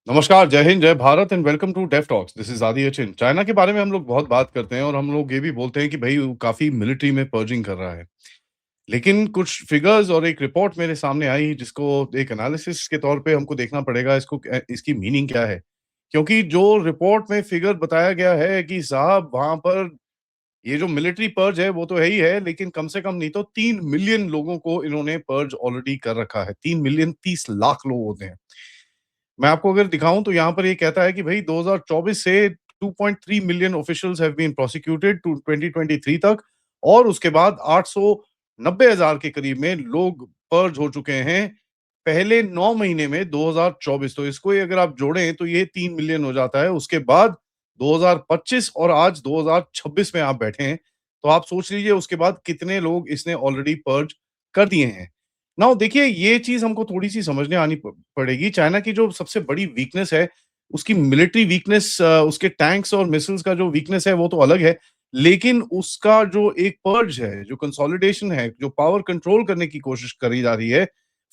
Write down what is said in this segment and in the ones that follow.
नमस्कार, जय हिंद, जय Bharat and welcome to Dev talks. This is Adi Achin. China के बारे में हम लोग बहुत बात करते हैं और हम लोग ये भी बोलते हैं कि भाई वो काफ़ी मिलिट्री में पर्जिंग कर रहा है। लेकिन कुछ फिगर्स और एक रिपोर्ट मेरे सामने आई जिसको एक एनालिसिस के तौर पे हमको देखना पड़ेगा इसकी मीनिंग क्या है? क्योंकि जो रिपोर्ट में फिगर बताया गया है कि साहब वहाँ पर ये जो मिलिट्री पर्ज है वो तो है ही है, लेकिन कम से कम नहीं तो 3 मिलियन लोगों को इन्होंने पर्ज ऑलरेडी कर रखा है। 3 मिलियन 30 लाख लोग होते हैं। मैं आपको अगर दिखाऊँ तो यहाँ पर ये कहता है कि भई 2024 से 2.3 million officials have been prosecuted to 2023 तक और उसके बाद 890,000 के करीब में लोग पर्ज हो चुके हैं, पहले 9 महीने में 2024। तो इसको ही अगर आप जोड़ें तो ये 3 मिलियन हो जाता है। उसके बाद 2025 और आज 2026 में आप बैठे हैं, तो आप सोच लीजिए उसके बाद कितने लोग इसने ऑलरेडी पर्ज कर दिए हैं। नाउ देखिए ये चीज़ हमको थोड़ी-सी समझने आनी पड़ेगी। चाइना की जो सबसे बड़ी वीकनेस है, उसकी मिलिट्री वीकनेस उसके टैंक्स और मिसाइल्स का जो वीकनेस है वो तो अलग है। लेकिन उसका जो एक पर्ज है, जो कंसोलिडेशन है, जो पावर कंट्रोल करने की कोशिश करी जा रही है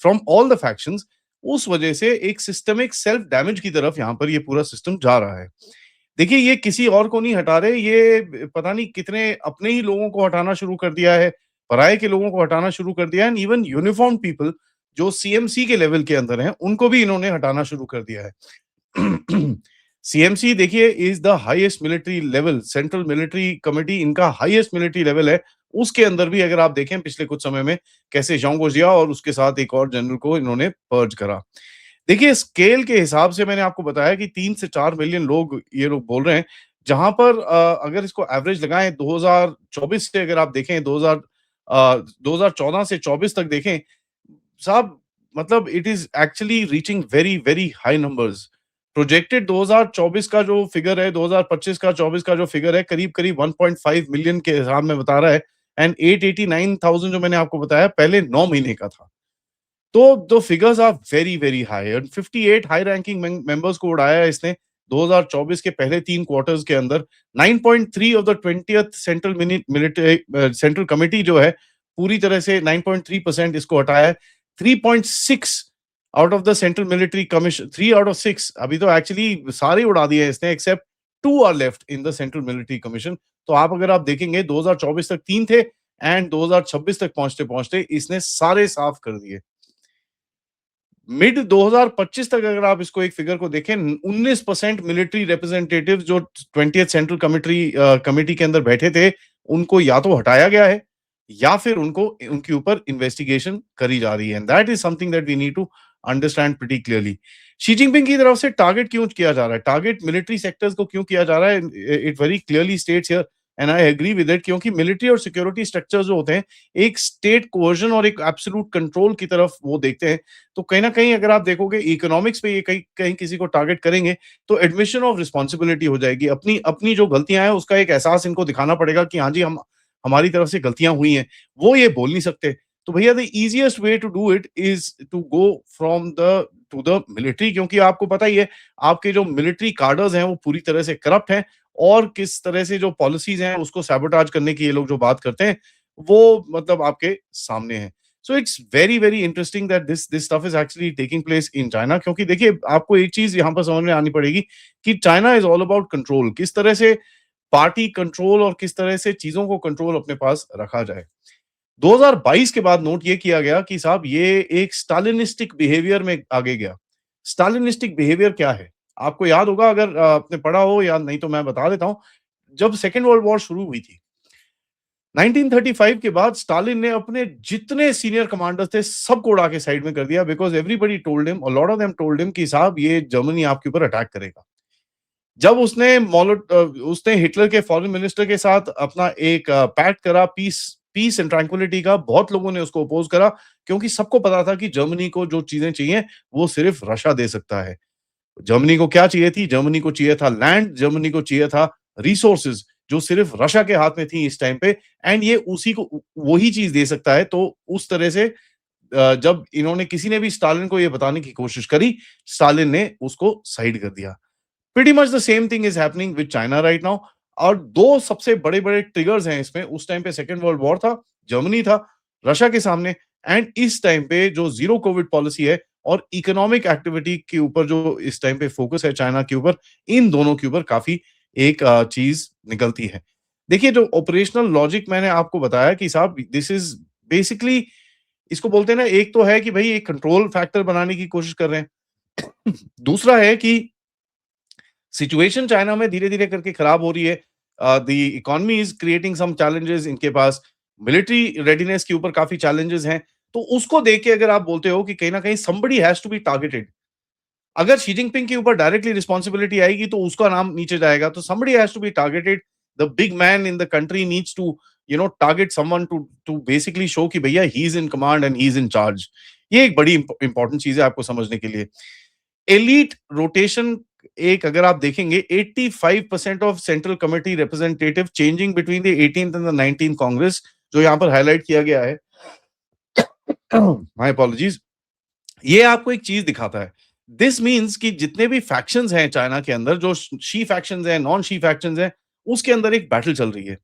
फ्रॉम ऑल द फैक्शंस, उस वजह से एक सिस्टमिक सेल्फ डैमेज की तरफ यहाँ पर ये पूरा सिस्टम जा रहा है। देखिए ये किसी और को नहीं हटा रहे, ये पता नहीं कितने अपने ही लोगों को हटाना शुरू कर दिया है, पराये के लोगों को हटाना शुरू कर दिया है एंड इवन यूनिफॉर्म पीपल जो सीएमसी के लेवल के अंदर हैं, उनको भी इन्होंने हटाना शुरू कर दिया है। सीएमसी देखिए is the highest military level, central military committee इनका हाईएस्ट मिलिट्री लेवल है। उसके अंदर भी अगर आप देखें पिछले कुछ समय में कैसे ज़ांग गुजिया और उसके साथ एक और जनरल को इन्होंने पर्ज करा। देखिए, स्केल के हिसाब से मैंने आपको बताया कि 3 से 4 मिलियन लोग ये लोग बोल रहे हैं, जहाँ पर अगर इसको एवरेज लगाएँ 2024 से अगर आप देखें 2014 से 24 तक देखें, साहब मतलब it is actually reaching very, very high numbers. Projected 2024 का जो फिगर है, 2025 का 24 का जो फिगर है, करीब-करीब 1.5 मिलियन के हिसाब में बता रहा है एंड 889,000 जो मैंने आपको बताया, पहले 9 महीने का था। तो the figures are very, very high and 58 high ranking members को उड़ाया है इसने 2024 के पहले 3 क्वार्टर्स के अंदर। 9.3 of the 20th central military central committee जो है, पूरी तरह से 9.3% इसको हटाया है। 3.6 out of the central military commission 3 out of 6 अभी तो एक्चुअली सारे उड़ा दिए हैं इसने except 2 are left in the central military commission. तो आप अगर आप देखेंगे 2024 तक 3 थे एंड 2026 तक पहुँचते-पहुँचते इसने सारे साफ कर दिए। मिड 2025 तक अगर आप इसको एक फिगर को देखें 19% मिलिट्री रिप्रेजेंटेटिव जो 20th सेंट्रल कमिटी के अंदर बैठे थे, उनको या तो हटाया गया है या फिर उनको उनके ऊपर इन्वेस्टिगेशन करी जा रही है and that is something that we need to understand pretty clearly. Xi Jinping की तरफ से टारगेट क्यों किया जा रहा है? टारगेट मिलिट्री सेक्टर्स को क्यों किया जा रहा है? It very clearly states here and I agree with it क्योंकि मिलिट्री और सिक्योरिटी स्ट्रक्चर जो होते हैं, एक स्टेट कोर्जन और एक एब्सोल्यूट कंट्रोल की तरफ वो देखते हैं। तो कहीं न कहीं अगर आप देखोगे इकोनॉमिक्स पे ये कहीं कहीं किसी को टारगेट करेंगे, तो एडमिशन ऑफ रिस्पॉन्सिबिलिटी हो जाएगी। अपनी अपनी जो गलतियाँ हैं, उसका एक एहसास इनको दिखाना पड़ेगा कि हाँ जी, हम हमारी तरफ से गलतियाँ हुई हैं। वो ये बोल नहीं सकते। तो भैया the easiest way to do it is to go from the to the military क्योंकि आपको पता ही है, आपके जो मिलिट्री काडर्स हैं, वो पूरी तरह से करप्ट हैं और किस तरह से जो पॉलिसीज़ हैं, उसको सैबोटाज करने की ये लोग जो बात करते हैं, वो मतलब आपके सामने है। So it's very very interesting that this stuff is actually taking place in China क्योंकि देखिए आपको एक चीज यहाँ पर समझ में आनी पड़ेगी कि China is all about control. किस तरह से पार्टी कंट्रोल और किस तरह से चीजों को कंट्रोल अपने पास रखा जाए। 2022 के बाद नोट ये किया गया कि साहब ये एक स्टालिनिस्टिक बिहेवियर में आगे गया। स्टालिनिस्टिक बिहेवियर क्या है? आपको याद होगा अगर आपने पढ़ा हो या नहीं तो मैं बता देता हूँ। जब सेकेंड वर्ल्ड वॉर शुरू हुई थी 1935 के बाद स्टालिन ने अपने जितने सीनियर कमांडर्स थे सबको उड़ा के साइड में कर दिया because everybody told him, a lot of them told him कि साहब ये जर्मनी आपके ऊपर अटैक करेगा। जब उसने हिटलर के फॉरेन मिनिस्टर के साथ अपना एक पैक्ट करा पीस पीस एंड ट्रैंक्विलिटी का, बहुत लोगों ने उसको अपोज़ करा क्योंकि सबको पता था कि जर्मनी को जो चीज़ें चाहिए वो सिर्फ रशिया दे सकता है। जर्मनी को क्या चाहिए थी? जर्मनी को चाहिए था लैंड, जर्मनी को चाहिए था रिसोर्सेज़ जो सिर्फ रशिया के हाथ में थी इस टाइम पे एंड ये उसी को वही चीज़ दे सकता है। तो उस तरह से जब इन्होंने किसी ने भी स्टालिन को ये बताने की कोशिश करी, स्टालिन ने उसको साइड कर दिया। Pretty much the same thing is happening with China right now और 2 सबसे बड़े-बड़े ट्रिगर्स हैं इसमें। उस टाइम पे सेकंड वर्ल्ड वॉर था, जर्मनी था, रशिया के सामने एंड इस टाइम पे जो ज़ीरो कोविड पॉलिसी है, और इकोनॉमिक एक्टिविटी के ऊपर जो इस टाइम पे फोकस है चाइना के ऊपर, इन दोनों के ऊपर काफ़ी एक चीज़ निकलती है। देखिए जो ऑपरेशनल लॉजिक मैंने आपको बताया कि साहब दिस इज़ बेसिकली इसको बोलते हैं ना, एक तो है कि भई एक कंट्रोल फैक्टर बनाने की कोशिश कर रहे हैं। दूसरा है कि सिचुएशन चाइना में धीरे-धीरे करके खराब हो रही है। The economy is creating some challenges, इनके पास मिलिट्री रेडीनेस के ऊपर काफ़ी चैलेंजेस हैं। तो उसको देख के अगर आप बोलते हो कि कहीं न कहीं somebody has to be targeted. अगर शी जिनपिंग के ऊपर डायरेक्टली रिस्पांसिबिलिटी आएगी तो उसका नाम नीचे जाएगा। तो somebody has to be targeted. The big man in the country needs to target someone to basically show कि भैया he is in command and he is in charge. ये एक बड़ी इंपॉर्टेंट चीज़ है आपको समझने के लिए। एलीट रोटेशन, एक अगर आप देखेंगे 85% of central committee representative changing between the 18th and the 19th Congress, जो यहाँ पर हाइलाइट किया गया है। My apologies. ये आपको एक चीज दिखाता है। दिस मीन्स कि जितने भी फैक्शंस हैं चाइना के अंदर, जो शी फैक्शंस हैं, नॉन शी फैक्शंस हैं, उसके अंदर एक बैटल चल रही है।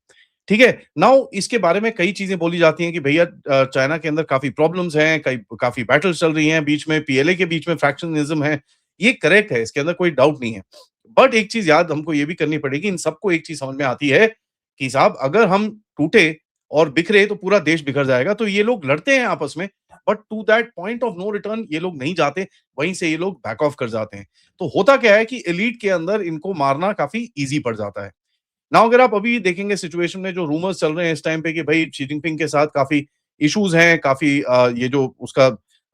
ठीक है? नाउ इसके बारे में कई चीज़ें बोली जाती हैं कि भैया चाइना के अंदर काफ़ी प्रॉब्लम्स हैं, कई काफ़ी बैटल्स चल रही हैं, बीच में पीएलए के बीच में फैक्शनिज़्म है। ये करेक्ट है, इसके अंदर कोई डाउट नहीं है। बट एक चीज़ याद हमको ये भी करनी पड़ेगी, इन सबको एक चीज़ समझ में आती है कि साहब अगर हम टूटे और बिखरे तो पूरा देश बिखर जाएगा। तो ये लोग लड़ते हैं आपस में, but to that point of no return ये लोग नहीं जाते, वहीं से ये लोग बैक ऑफ कर जाते हैं। तो होता क्या है कि एलीट के अंदर इनको मारना काफ़ी ईज़ी पड़ जाता है। नाउ अगर आप अभी देखेंगे सिचुएशन में जो रूमर्स चल रहे हैं इस टाइम पे कि भाई शी जिनपिंग के साथ काफ़ी इश्यूज हैं, काफ़ी ये जो उसका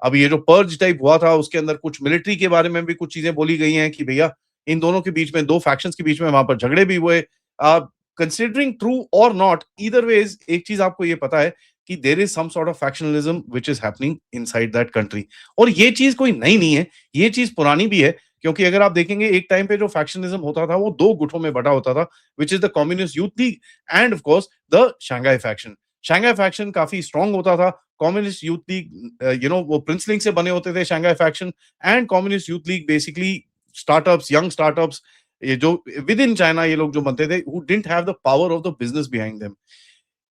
अभी ये जो पर्ज टाइप हुआ था उसके अंदर कुछ मिलिट्री के बारे में भी कुछ चीज़ें बोली गई हैं कि भैया इन दोनों के बीच में 2 फैक्शंस के बीच में वहाँ पर झगड़े भी हुए। कंसिडरिंग ट्रू और नॉट, ईदर वेज़ एक चीज़ आपको ये पता है कि there is some sort of factionalism which is happening inside that country. और ये चीज़ कोई नई नहीं है, ये चीज़ पुरानी भी है, क्योंकि अगर आप देखेंगे एक टाइम पे जो फैक्शनिज्म होता था वो 2 गुटों में बँटा होता था, which is the communist youth league and of course the Shanghai faction. Shanghai faction काफ़ी स्ट्रॉन्ग होता था। कम्युनिस्ट यूथ लीग वो प्रिंस लिंग से बने होते थे Shanghai faction, and communist youth league basically startups, young startups, ये जो विद इन चाइना ये लोग जो बनते थे, who didn't have the power of the business behind them.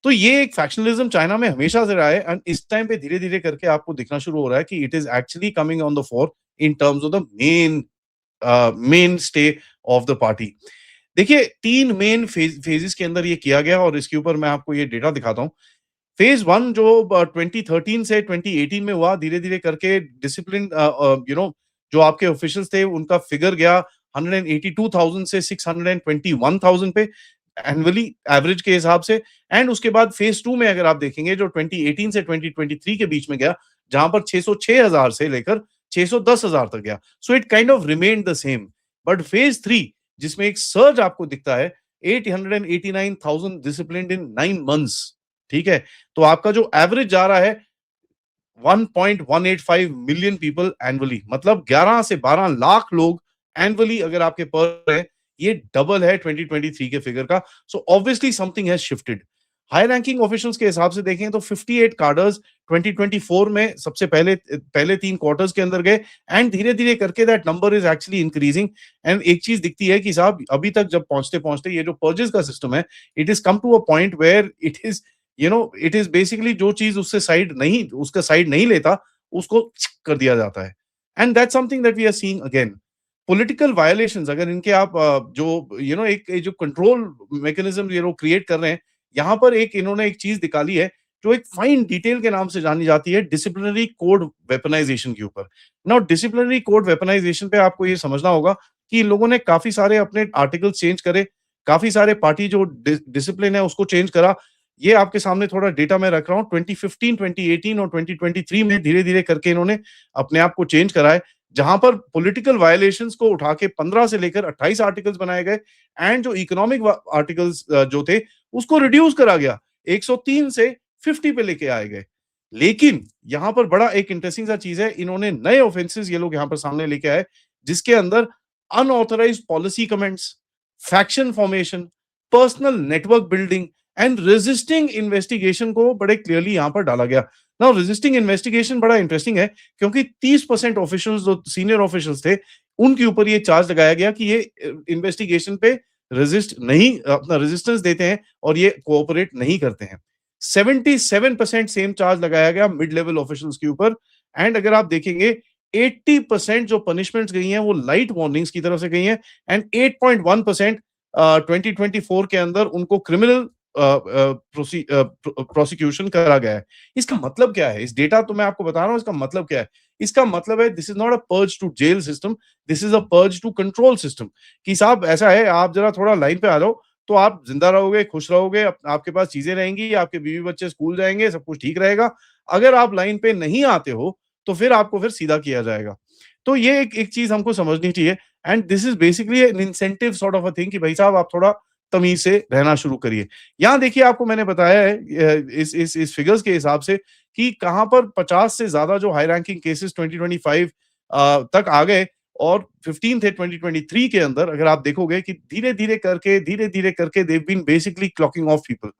तो ये एक फैक्शनलिज्म चाइना में हमेशा से रहा है, एंड इस टाइम पे धीरे-धीरे करके आपको दिखना शुरू हो रहा है कि it is actually coming on the four in terms of the main stay of the party. देखिए 3 मेन फेजेस के अंदर ये किया गया और इसके ऊपर मैं आपको ये डेटा दिखाता हूँ। फेज 1 जो 2013 से 2018 में हुआ, धीरे-धीरे करके डिसिप्लिन जो आपके ऑफिशियल्स थे उनका फिगर गया 182,000 से 621,000 पे एनुअली एवरेज के हिसाब से। एंड उसके बाद फेज 2 में अगर आप देखेंगे जो 2018 से 2023 के बीच में गया, जहां पर 606,000 से लेकर 610,000 तक गया। So it kind of remained the same. But phase 3 जिसमें एक सर्ज आपको दिखता है, 889,000 डिसिप्लिन्ड इन 9 मंथ्स। ठीक है? तो आपका जो एवरेज जा रहा है 1.185 मिलियन पीपल एनुअली, मतलब 11 से 12 लाख लोग एनुअली अगर आपके पर हैं, ये डबल है 2023 के फिगर का। So obviously something has shifted. High ranking officials के हिसाब से देखें तो 58 कार्डर्स 2024 में सबसे पहले पहले 3 क्वार्टर्स के अंदर गए, एंड धीरे-धीरे करके that number is actually increasing. And एक चीज दिखती है कि साहब अभी तक जब पहुंचते-पहुंचते ये जो पर्जेस का सिस्टम है, it is come to a point where it is basically जो चीज उसका साइड नहीं लेता, उसको कर दिया जाता है। And that's something that we are seeing again. Political violations अगर इनके आप जो एक जो कंट्रोल मैकेनिज्म ये लोग क्रिएट कर रहे हैं, यहाँ पर एक इन्होंने एक चीज निकाली है जो एक फाइन डिटेल के नाम से जानी जाती है, डिसिप्लिनरी कोड वेपनाइजेशन के ऊपर। नाउ डिसिप्लिनरी कोड वेपनाइजेशन पे आपको ये समझना होगा कि इन लोगों ने काफी सारे अपने आर्टिकल्स चेंज करे, काफी सारे पार्टी जो डिसिप्लिन है उसको चेंज करा। ये आपके सामने थोड़ा डेटा मैं रख रहा हूँ। 2015, 2018 और 2023 में धीरे-धीरे करके इन्होंने अपने आप को चेंज करा है, जहां पर पॉलिटिकल वायलेशंस को उठा के 15 से लेकर 28 आर्टिकल्स बनाए गए, एंड जो इकोनॉमिक आर्टिकल्स जो थे उसको रिड्यूस करा गया, 103 से 50 पे लेके आए गए। लेकिन यहां पर बड़ा एक इंटरेस्टिंग सा चीज है, इन्होंने नए ऑफेंसेस ये लोग यहां पर सामने लेके आए, जिसके अंदर unauthorised policy comments, faction formation, personal network building and resisting investigation को बड़े क्लियरली यहां पर डाला गया। नाउ रेजिस्टिंग इन्वेस्टिगेशन बड़ा इंटरेस्टिंग है, क्योंकि 30% ऑफिशियल्स जो सीनियर ऑफिशियल्स थे, उनके ऊपर ये चार्ज लगाया गया कि ये इन्वेस्टिगेशन पे रेजिस्ट नहीं अपना रेजिस्टेंस देते हैं और ये कोऑपरेट नहीं करते हैं। 77% सेम चार्ज लगाया गया मिड लेवल ऑफिशियल्स के ऊपर। एंड अगर आप देखेंगे 80% जो पनिशमेंट्स गई हैं वो लाइट वार्निंग्स की तरफ से गई हैं एंड 8.1% 2024 के अंदर उनको क्रिमिनल प्रोसिक्यूशन करा गया है। इसका मतलब क्या है? इस डेटा तो मैं आपको बता रहा हूँ, इसका मतलब क्या है? इसका मतलब है this is not a purge to jail system, this is a purge to control system. कि साहब ऐसा है, आप जरा थोड़ा लाइन पे आ जाओ तो आप जिंदा रहोगे, खुश रहोगे, आपके पास चीजें रहेंगी, आपके बीवी बच्चे स्कूल जाएंगे, सब कुछ ठीक रहेगा। अगर आप लाइन पे नहीं आते हो तो फिर आपको फिर सीधा किया जाएगा। तो ये एक एक चीज़ हमको समझनी चाहिए and this is basically N incentive sort of a thing कि भाई साहब आप थोड़ा तमीज़ से रहना शुरू करिए। यहाँ देखिए आपको मैंने बताया है इस फिगर्स के हिसाब से कि कहाँ पर 50 से ज़्यादा जो हाई रैंकिंग केसेस 2025 तक आ गए और 15 थे 2023 के अंदर। अगर आप देखोगे कि धीरे-धीरे करके they have been basically clocking off people.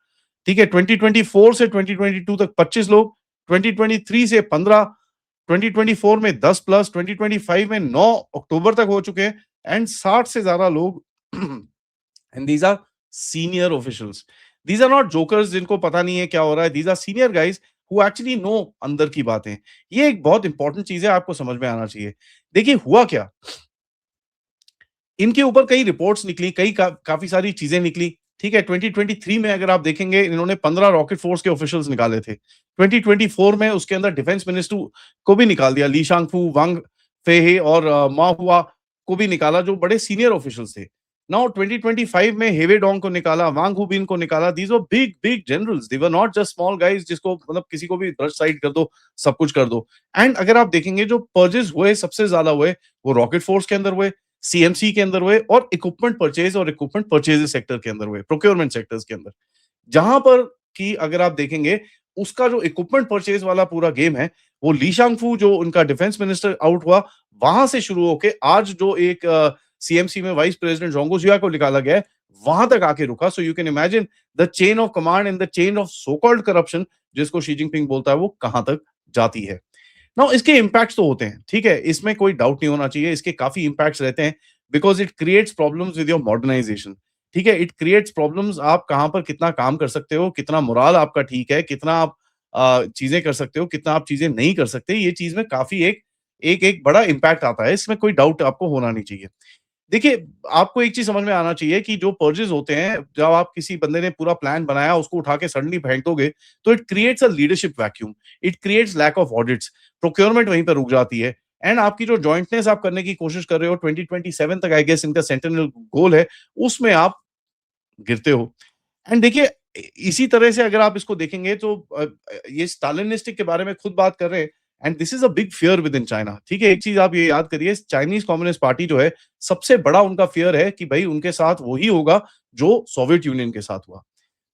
ठीक है, 2024 से 2022 तक 25 लोग, 2023 से 15, 2024 में 10 प्लस, 2025 में 9 अक्टूबर तक हो चुके हैं एंड 60 से ज्यादा लोग and these are senior officials. These are not jokers जिनको पता नहीं है क्या हो रहा है, these are senior guys who actually know अंदर की बातें। ये एक बहुत इंपॉर्टेंट चीज है, आपको समझ में आना चाहिए। देखिए हुआ क्या, इनके ऊपर कई रिपोर्ट्स निकली, काफ़ी सारी चीज़ें निकली, ठीक है? 2023 में अगर आप देखेंगे इन्होंने 15 रॉकेट फ़ोर्स के ऑफिशियल्स निकाले थे। 2024 में उसके अंदर डिफेंस मिनिस्टर को भी निकाल दिया, ली शांगफू, वांग फेहे और मा हुआ को भी निकाला जो बड़े सीनियर ऑफिशियल्स थे। नाउ 2025 में हेवे डोंग को निकाला, वांग हुबिन को निकाला, these were big big generals, they were not just small guys जिसको मतलब किसी को भी ब्रश साइड कर दो, सब कुछ कर दो। एंड अगर आप देखेंगे जो पर्जेज़ हुए सबसे ज़्यादा हुए, वो रॉकेट फ़ोर्स के अंदर हुए, सीएमसी के अंदर हुए और इक्विपमेंट परचेज सेक्टर के अंदर हुए, प्रोक्योरमेंट सेक्टर्स के अंदर। जहां पर कि अगर आप देखेंगे उसका जो इक्विपमेंट परचेज वाला पूरा गेम है, वो ली शांगफू जो उनका डिफेंस मिनिस्टर आउट हुआ, वहां से शुरू होके आज जो एक सीएमसी में वाइस प्रेसिडेंट जोंगो जिया को निकाला गया है, वहां तक आके रुका। So you can imagine the chain of command and the chain of so called corruption जिसको शी जिनपिंग बोलता है, वो कहां तक जाती है। नाउ इसके इम्पैक्ट्स तो होते हैं, ठीक है? इसमें कोई डाउट नहीं होना चाहिए, इसके काफ़ी इम्पैक्ट्स रहते हैं because it creates problems with your modernisation, ठीक है? इट क्रिएट्स प्रॉब्लम्स, आप कहाँ पर कितना काम कर सकते हो, कितना मोराल आपका ठीक है, कितना आप चीज़ें कर सकते हो, कितना आप चीज़ें नहीं कर सकते, ये चीज़ में काफ़ी एक बड़ा इम्पैक्ट आता है, इसमें कोई डाउट आपको होना नहीं चाहिए। देखिए, आपको एक चीज़ समझ में आना चाहिए कि जो पर्जेज़ होते हैं, जब आप किसी बंदे ने पूरा प्लान बनाया, उसको उठा के सडनली फेंक दोगे, तो it creates a leadership vacuum, it creates lack of audits, procurement वहीं पे रुक जाती है एंड आपकी जो जॉइंटनेस आप करने की कोशिश कर रहे हो, 2027 तक आई गेस इनका सेंटिनल गोल है, उसमें आप गिरते हो। एंड देखिए इसी तरह से अगर आप इसको देखेंगे तो ये स्टालिनिस्टिक के बारे में खुद बात कर रहे हैं and this is a big fear with in China, ठीक है? एक चीज आप ये याद करिए, चाइनीज कम्युनिस्ट पार्टी जो है, सबसे बड़ा उनका फियर है कि भाई उनके साथ वही होगा जो सोवियत यूनियन के साथ हुआ।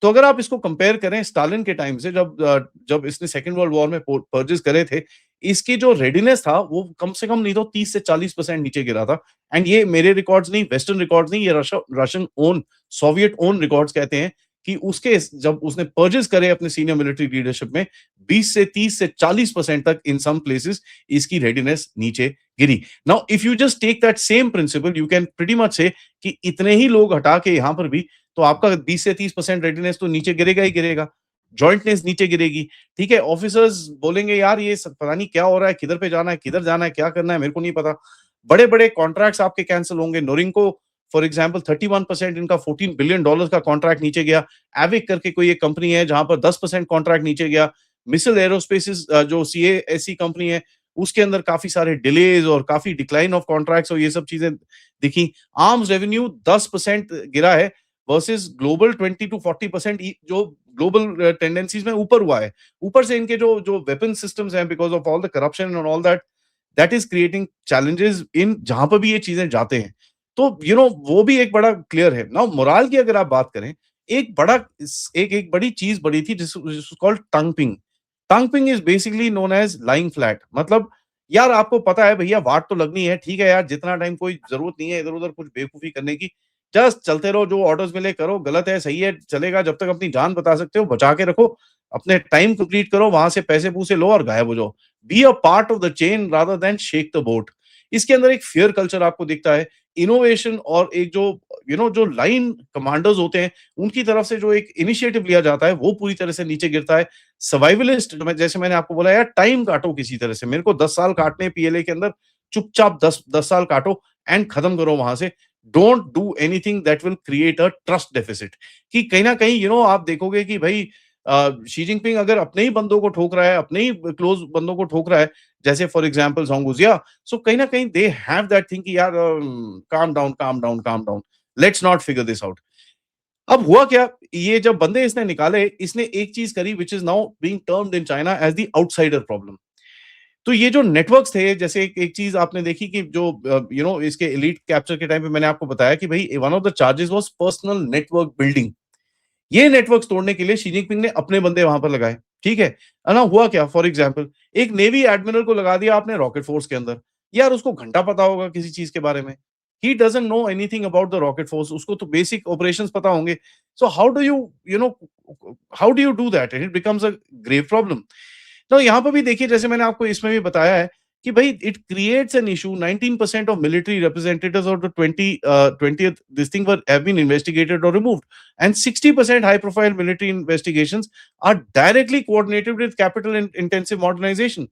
तो अगर आप इसको कंपेयर करें स्टालिन के टाइम से, जब इसने सेकेंड वर्ल्ड वॉर में परचेज करे थे, इसकी जो रेडीनेस था वो कम से कम नहीं तो 30 से 40% नीचे गिरा था। एंड ये मेरे रिकॉर्ड्स नहीं, वेस्टर्न रिकॉर्ड्स नहीं, ये Russian own, Soviet own records कहते हैं कि उसके जब उसने परचेज करे अपने सीनियर मिलिट्री लीडरशिप में, 20 से 30 से 40% तक इन सम प्लेसेस इसकी रेडीनेस नीचे गिरी। Now if you just take that same principle, you can pretty much say कि इतने ही लोग हटा के यहां पर भी तो आपका 20 से 30% रेडीनेस तो नीचे गिरेगा ही गिरेगा, जॉइंटनेस नीचे गिरेगी, ठीक है? ऑफिसर्स बोलेंगे यार ये पता नहीं क्या हो रहा है, किधर पे जाना है, किधर जाना है, क्या करना है, मेरे को नहीं पता। बड़े बड़े कॉन्ट्रैक्ट्स आपके कैंसिल होंगे। नोरिंको फॉर एग्जांपल 31% इनका $14 बिलियन का कॉन्ट्रैक्ट नीचे गया। एविक करके कोई एक कंपनी है जहां पर 10% कॉन्ट्रैक्ट नीचे गया। मिसल एरोस्पेस जो सीएएससी कंपनी है, उसके अंदर काफी सारे डिलेज और काफी डिक्लाइन ऑफ कॉन्ट्रैक्ट्स और ये सब चीजें दिखी। आर्म्स रेवेन्यू 10% गिरा है वर्सेस ग्लोबल 20 टू 40% जो ग्लोबल टेंडेंसीज में ऊपर हुआ है। ऊपर से इनके जो जो वेपन सिस्टम्स हैं, because of all the corruption and all that, that is creating challenges in जहां पर भी ये चीजें जाते हैं। तो वो भी एक बड़ा क्लियर है। नाउ मोराल की अगर आप बात करें, एक बड़ा एक एक बड़ी चीज बड़ी थी जिस called tang ping. Tang ping is basically known as lying flat. मतलब यार आपको पता है भैया वाट तो लगनी है, ठीक है यार, जितना टाइम कोई जरूरत नहीं है इधर उधर कुछ बेवकूफी करने की, जस्ट चलते रहो, जो ऑर्डर्स मिले करो, गलत है सही है चलेगा, जब तक अपनी जान बता सकते हो बचा के रखो, अपने टाइम कंप्लीट करो, वहां से पैसे पूसे लो और गायब हो जाओ। Be a part of the chain rather than shake the boat. इसके अंदर एक फियर कल्चर आपको दिखता है इनोवेशन और एक जो जो लाइन कमांडर्स होते हैं, उनकी तरफ से जो एक इनिशिएटिव लिया जाता है, वो पूरी तरह से नीचे गिरता है। सर्वाइवलिस्ट मैं जैसे मैंने आपको बोला यार टाइम काटो किसी तरह से, मेरे को 10 साल काटने हैं पीएलए के अंदर, चुपचाप 10 साल काटो एंड खत्म करो वहाँ से। Don't do anything that will create a trust deficit कि कहीं न कहीं आप देखोगे कि भई शी जिनपिंग अगर अपने ही बंदों को ठोक रहा है, अपने ही क्लोज़ बंदों को ठोक रहा है, जैसे फॉर एग्जांपल सोंगुजिया, सो कहीं न कहीं दे हैव दैट थिंग कि यार calm down, calm down, calm down, let's not figure this out. अब हुआ क्या, ये जब बंदे इसने निकाले, इसने एक चीज़ करी which is now being termed in China as the outsider problem. तो ये जो नेटवर्क्स थे, जैसे एक एक चीज़ आपने देखी कि जो इसके एलीट कैप्चर के टाइम पे मैंने आपको बताया कि भई one of the charges was personal network building. ये नेटवर्क्स तोड़ने के लिए शी जिनपिंग ने अपने बंदे वहां पर लगाए, ठीक है। ना हुआ क्या, फॉर एग्जाम्पल एक नेवी एडमिरल को लगा दिया आपने रॉकेट फोर्स के अंदर। यार उसको घंटा पता होगा किसी चीज के बारे में, he doesn't know anything about the rocket force, उसको तो बेसिक ऑपरेशंस पता होंगे। So how do you you know how do you do that, it becomes a grave problem. तो यहाँ पर भी देखिए, जैसे मैंने आपको इसमें भी बताया है कि भाई it creates an issue. 19% of military representatives or the 20th this thing were have been investigated or removed, and 60% high profile military investigations are directly coordinated with capital intensive modernization.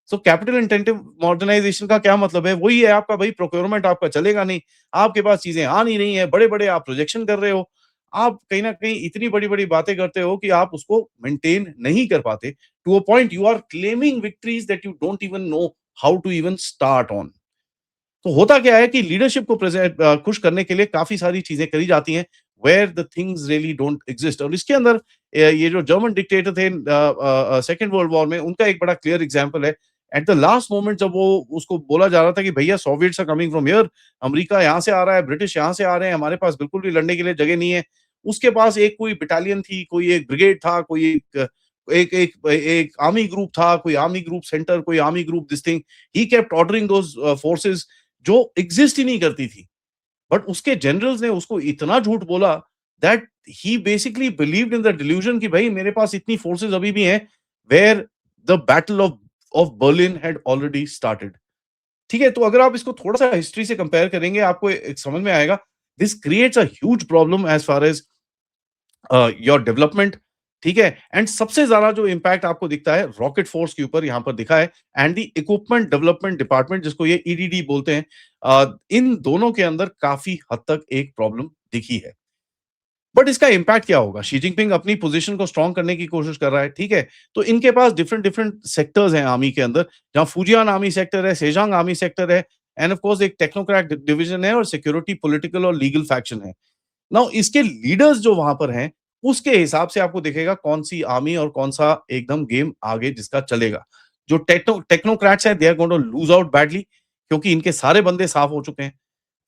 So capital intensive modernization का क्या मतलब है, वही है आपका भाई procurement आपका चलेगा नहीं, आपके पास चीजें आ नहीं रही हैं, बड़े बड़े आप प्रोजेक्शन कर रहे हो, आप कहीं ना कहीं इतनी बड़ी बड़ी बातें करते हो कि आप उसको मेंटेन नहीं कर पाते, to a point you are claiming victories that you don't even know how to even start on. तो होता क्या है कि लीडरशिप को खुश करने के लिए काफ़ी सारी चीज़ें करी जाती हैं, where the things really don't exist. और इसके अंदर ये जो जर्मन डिक्टेटर थे सेकंड वर्ल्ड वॉर में, उनका एक बड़ा क्लियर एग्जांपल है। एट द लास्ट मोमेंट जब वो उसको बोला जा रहा था कि भैया Soviets are coming from here, America यहाँ से आ रहा है, ब्रिटिश यहाँ से आ रहे हैं, हमारे पास बिल्कुल भी लड़ने के लिए जगह नहीं है। उसके पास एक कोई बटालियन थी, कोई एक ब्रिगेड था, कोई एक एक एक आर्मी ग्रुप था, कोई आर्मी ग्रुप सेंटर, कोई army group this thing. He kept ordering those forces जो एग्जिस्ट ही नहीं करती थी। बट उसके जनरल्स ने उसको इतना झूठ बोला that he basically believed in the delusion कि भाई मेरे पास इतनी फोर्सेस अभी भी हैं, where the battle of Berlin had already started. ठीक है, तो अगर आप इसको थोड़ा-सा हिस्ट्री से कंपेयर करेंगे, आपको एक समझ में आएगा, this creates a huge problem as far as your development, ठीक है। एंड सबसे ज्यादा जो इम्पैक्ट आपको दिखता है रॉकेट फोर्स के ऊपर, यहां पर दिखा है, and the equipment development department जिसको ये ईडीडी बोलते हैं। इन दोनों के अंदर काफी हद तक एक प्रॉब्लम दिखी है। बट इसका इम्पैक्ट क्या होगा, शी जिनपिंग अपनी पोजीशन को स्ट्रांग करने की कोशिश कर रहा है, ठीक है। तो इनके पास डिफरेंट डिफरेंट सेक्टर्स हैं आर्मी के अंदर, जहां फुजियान आर्मी सेक्टर है, सेजांग आर्मी सेक्टर है, एंड ऑफ कोर्स एक टेक्नोक्रेट डिवीजन है, और सिक्योरिटी पॉलिटिकल और लीगल फैक्शन है। नाउ इसके लीडर्स जो वहां पर हैं, उसके हिसाब से आपको दिखेगा कौन सी आर्मी और कौन सा एकदम गेम आगे जिसका चलेगा। जो टेक्नोक्रेट्स है, they are going to lose out badly, क्योंकि इनके सारे बंदे साफ हो चुके हैं।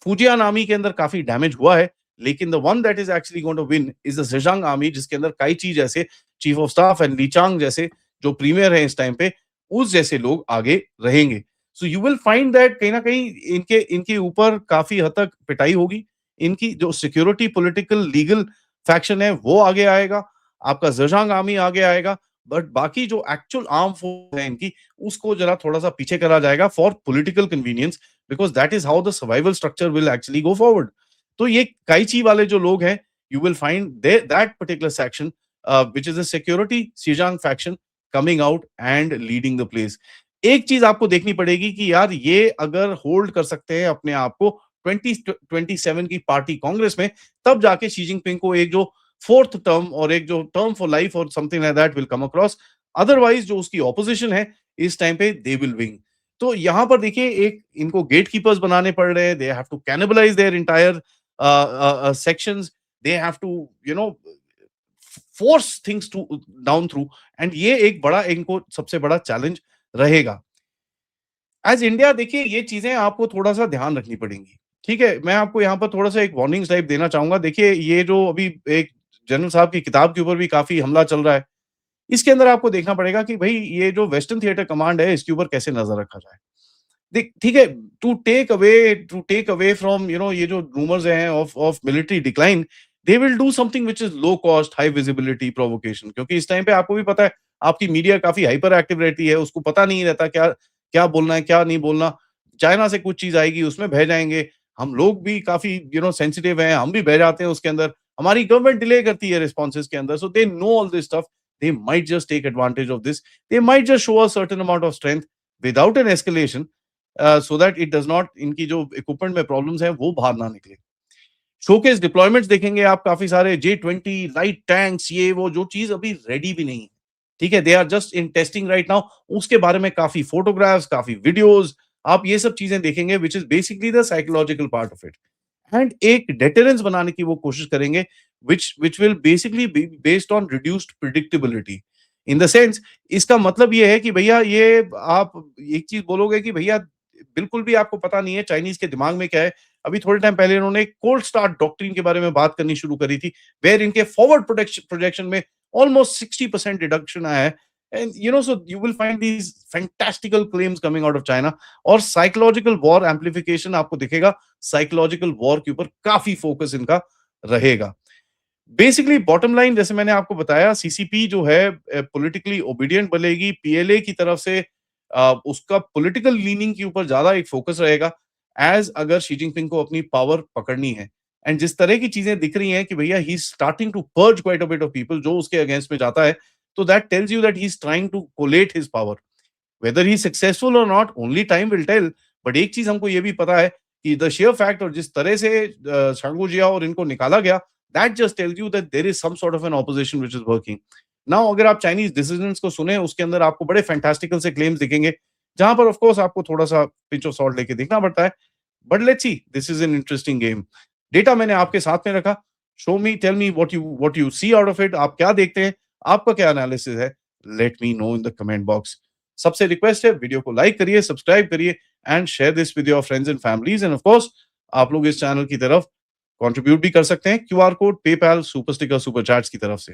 फुजियान आर्मी के अंदर काफी डैमेज हुआ है, लेकिन the one that is actually going to win is the Zhejiang army, जिसके अंदर काइची जैसे chief of staff and Li Qiang जैसे जो प्रीमियर है इस टाइम पे, उस जैसे लोग आगे रहेंगे। So you will find that कहीं ना कहीं इनके इनके ऊपर काफी हद तक पिटाई होगी। इनकी जो सिक्योरिटी पॉलिटिकल लीगल फैक्शन है वो आगे आएगा, आपका ज़ेजांग आर्मी आगे आएगा, बट बाकी जो एक्चुअल आर्म फोर्स है इनकी, उसको जरा थोड़ा-सा पीछे करा जाएगा for political convenience, because that is how the survival structure will actually go forward. तो ये काइची वाले जो लोग हैं, you will find they that particular section which is a security Zhejiang faction coming out and leading the place. एक चीज़ आपको देखनी पड़ेगी कि यार ये अगर होल्ड कर सकते हैं अपने आप को 2027 की पार्टी कांग्रेस में, तब जाके शी जिनपिंग को एक जो फोर्थ टर्म और एक जो टर्म फॉर लाइफ और something like that will come across. Otherwise जो उसकी ऑपोजिशन है इस टाइम पे, दे विल विन। तो यहां पर देखिए, एक इनको गेट कीपर्स बनाने पड़ रहे हैं, they have to cannibalize their entire sections, they have to force things to down through, and ये एक बड़ा इनको सबसे बड़ा चैलेंज रहेगा। एज़ इंडिया देखिए, ये चीज़ें आपको थोड़ा-सा ध्यान रखनी पड़ेंगी, ठीक है? मैं आपको यहाँ पर थोड़ा-सा एक वार्निंग्स टाइप देना चाहूँगा। देखिए, ये जो अभी एक जनरल साहब की किताब के ऊपर भी काफ़ी हमला चल रहा है। इसके अंदर आपको देखना पड़ेगा कि भई ये जो वेस्टर्न थिएटर कमांड है, इसके ऊपर कैसे नज़र रखा जाए। देख ठीक है, टू टेक अवे फ्रॉम ये जो रूमर्स हैं of military decline, they will do something which is low cost, high visibility provocation, क्योंकि इस टाइम पे आपको भी पता है, आपकी मीडिया काफ़ी हाइपर एक्टिव रहती है, उसको पता नहीं रहता क्या क्या बोलना है, क्या नहीं बोलना। चाइना से कुछ चीज़ आएगी, उसमें बह जाएँगे। हम लोग भी काफ़ी सेंसिटिव हैं, हम भी बह जाते हैं उसके अंदर। हमारी गवर्नमेंट डिले करती है रिस्पॉन्सेज़ के अंदर, so they know all this stuff. They might just take advantage of this. They might just show a certain amount of strength without an escalation, so that it does not इनकी जो equipment में problems हैं वो बाहर ना निकले। Showcase deployments देखेंगे आप काफ़ी सारे J-20 लाइट टैंक्स ये वो जो चीज़ अभी रेडी भी नहीं है। ठीक है? They are just in testing right now. उसके बारे में काफ़ी फोटोग्राफ्स, काफ़ी वीडियोज़ आप ये सब चीज़ें देखेंगे which is basically the psychological part of it. And एक डेटरेंस बनाने की वो कोशिश करेंगे which will basically be based on reduced predictability in the sense इसका मतलब ये है कि भैया ये आप एक चीज बोलोगे कि भैया बिल्कुल भी आपको पता नहीं है चाइनीज के दिमाग में क्या है। अभी थोड़े टाइम पहले इन्होंने कोल्ड स्टार्ट डॉक्ट्रिन के बारे में बात करनी शुरू करी थी वेयर इनके फॉरवर्ड प्रोजेक्शन में ऑलमोस्ट 60% रिडक्शन आया है। And so you will find these fantastical claims coming out of China. और साइकोलॉजिकल वॉर एम्पलीफिकेशन आपको दिखेगा। साइकोलॉजिकल वॉर के ऊपर काफी फोकस इनका रहेगा। बेसिकली बॉटम लाइन जैसे मैंने आपको बताया सीसीपी जो है पॉलिटिकली ओबीडिएंट बनेगी। पीएलए की तरफ से उसका पॉलिटिकल लीनिंग के ऊपर ज्यादा एक फोकस रहेगा एज अगर शी जिनपिंग को अपनी पावर पकड़नी है। एंड जिस तरह की चीजें दिख रही हैं कि भैया he is starting to purge quite a bit of people जो उसके अगेंस्ट में जाता है, तो that tells you that he is trying to collate his power. Whether he successful or not only time will tell. But एक चीज हमको ये भी पता है कि द शेयर फैक्ट और जिस तरह से शांगु जिया और इनको निकाला गया, that just tells you that there is some sort of an opposition which is working. Now अगर आप चाइनीज डिसीजंस को सुने उसके अंदर आपको बड़े फैंटास्टिकल से क्लेम्स दिखेंगे जहां पर ऑफ कोर्स आपको थोड़ा सा पिंच ऑफ सॉल्ट लेके देखना पड़ता है। But let's see, this is an interesting game. Data मैंने आपके साथ में रखा। Show me, tell me what you see out of it. आप क्या देखते हैं? आपका क्या एनालिसिस है? Let me know in the comment box. सबसे रिक्वेस्ट है वीडियो को लाइक करिए, सब्सक्राइब करिए and share this with your friends and families. And of course आप लोग इस चैनल की तरफ कंट्रीब्यूट भी कर सकते हैं QR code, PayPal, super sticker, super chats की तरफ से।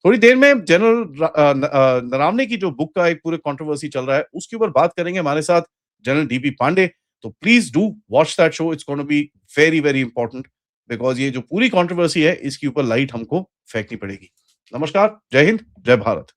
थोड़ी देर में जनरल नरावने की जो बुक का एक पूरे कंट्रोवर्सी चल रहा है उसके ऊपर बात करेंगे हमारे साथ जनरल डीपी पांडे। तो please do watch that show. It's gonna be very very important because ये जो पूरी कंट्रोवर्सी है इसके ऊपर लाइट हमको फेंकनी पड़ेगी। नमस्कार, जय हिंद, जय भारत।